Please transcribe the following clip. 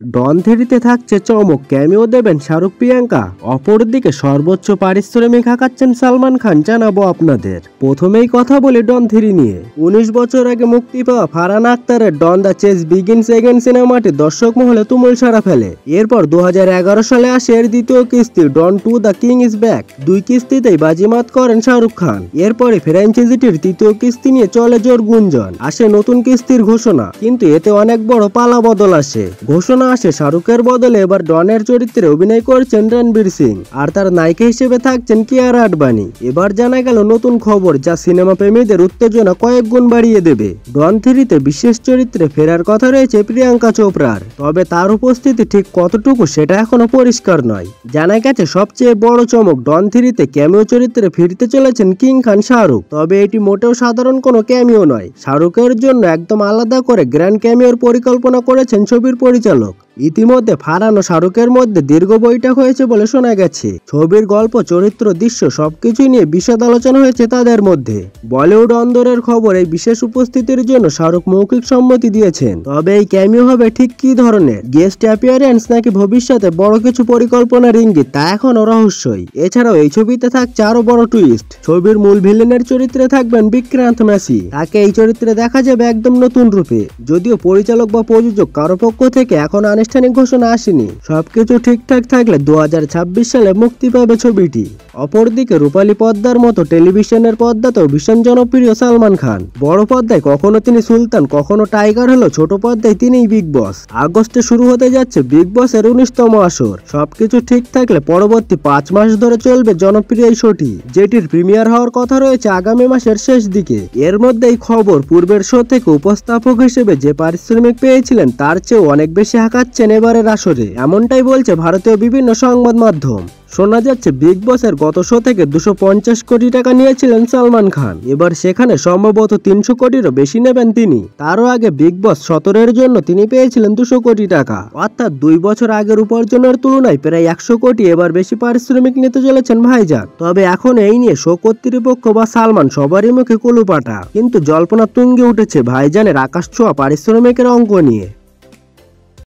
ডন থ্রিতে থাকছে চমক, ক্যামিও দেবেন শাহরুখ প্রিয়াঙ্কা। অপরদিকে সর্বোচ্চ পারিশ্রমিক হাঁকাচ্ছেন সালমান খান, জানাবো আপনাদের। প্রথমেই কথা বলি ডন থ্রি নিয়ে। 19 বছর আগে মুক্তি পাওয়া ফারহান আখতারের ডন দ্য চেজ বিগিনস এগেন সিনেমাটি দর্শক মহলে তুমুল সাড়া ফেলে। এরপর 2011 সালে আসে এর দ্বিতীয় কিস্তি Don two the king is back. দুই কিস্তিতেই বাজিমাত করেন শাহরুখ খান। এরপরে ফ্র্যাঞ্চাইজিটির তৃতীয় কিস্তি নিয়ে চলে জোর গুঞ্জন। আসে নতুন কিস্তির ঘোষণা, কিন্তু এতে অনেক বড় পালা বদল আসে। ঘোষণা আসে শাহরুখের বদলে এবার ডনের চরিত্রে অভিনয় করছেন রণবীর সিং, আর তার নায়িকা হিসেবে থাকছেন কিয়ারা আডবাণী। এবার জানা গেল নতুন খবর, যা সিনেমা প্রেমীদের উত্তেজনা কয়েক গুণ বাড়িয়ে দেবে। ডন থ্রিতে বিশেষ চরিত্রে ফেরার কথা রয়েছে প্রিয়াঙ্কা চোপড়ার, তবে তার উপস্থিতি ঠিক কতটুকু সেটা এখনো পরিষ্কার নয়। জানা গেছে সবচেয়ে বড় চমক, ডন থ্রিতে ক্যামিও চরিত্রে ফিরতে চলেছেন কিং খান শাহরুখ। তবে এটি মোটেও সাধারণ কোনো ক্যামিও নয়। শাহরুখের জন্য একদম আলাদা করে গ্র্যান্ড ক্যামিওর পরিকল্পনা করেছেন ছবির পরিচালক। ইতিমধ্যে ফারহান ও শাহরুখের মধ্যে দীর্ঘ বৈঠক হয়েছে বলে শোনা গেছে। ছবির গল্প, চরিত্র, দৃশ্য সবকিছু নিয়ে বিশদ আলোচনা হয়েছে তাদের মধ্যে। বলিউড অন্দরের খবর, এই বিশেষ উপস্থিতির জন্য শাহরুখ মৌখিক সম্মতি দিয়েছেন। তবে এই ক্যামিও হবে ঠিক কি ধরনের, গেস্ট অ্যাপিয়ারেন্স নাকি ভবিষ্যতে বড় কিছু পরিকল্পনার ইঙ্গিত, তা এখনো রহস্যই। এছাড়াও এই ছবিতে থাকছে আরো বড় টুইস্ট। ছবির মূল ভিলেনের চরিত্রে থাকবেন বিক্রান্ত ম্যাসি। তাকে এই চরিত্রে দেখা যাবে একদম নতুন রূপে। যদিও পরিচালক বা প্রযোজক কারো পক্ষ থেকে এখন আনুষ্ঠানিক ঘোষণা আসেনি। সবকিছু ঠিকঠাক থাকলে 2026 সালে মুক্তি পাবে ছবিটি। অপরদিকে রূপালী পদ্মার মতো টেলিভিশনের পর্দাতেও ভীষণ জনপ্রিয় সালমান খান। বড় পর্দায় কখনো তিনি সুলতান, কখনো টাইগার, হলো ছোট পর্দায় তিনিই বিগ বস। আগস্টে শুরু হতে যাচ্ছে বিগ বসের 19তম আসর। সবকিছু ঠিক থাকলে পরবর্তী 5 মাস ধরে চলবে জনপ্রিয় এই শোটি, যেটির প্রিমিয়ার হওয়ার কথা রয়েছে আগামী মাসের শেষ দিকে। এর মধ্যেই খবর, পূর্বের শো থেকে উপস্থাপক হিসেবে যে পারিশ্রমিক পেয়েছিলেন তার চেয়েও অনেক বেশি হাঁকাচ্ছেন এবারের আসরে, এমনটাই বলছে ভারতীয় বিভিন্ন সংবাদ মাধ্যম। শোনা যাচ্ছে বিগ বসের গত শো থেকে 250 কোটি টাকা নিয়েছিলেন সালমান খান। এবার সেখানে সম্ভবত 300 কোটিরও বেশি নেবেন তিনি। তারও আগে বিগ বস 17 জন্য তিনি পেয়েছিলেন 200 কোটি টাকা, অর্থাৎ 2 বছর আগের উপার্জনের তুলনায় প্রায় 100 কোটি এবার বেশি পারিশ্রমিক নিতে চলেছেন ভাইজান। তবে এখন এই নিয়ে শো কর্তৃপক্ষ বা সালমান সবারই মুখে কুলুপাটা, কিন্তু জল্পনা তুঙ্গে উঠেছে ভাইজানের আকাশ ছোঁয়া পারিশ্রমিকের অঙ্ক নিয়ে।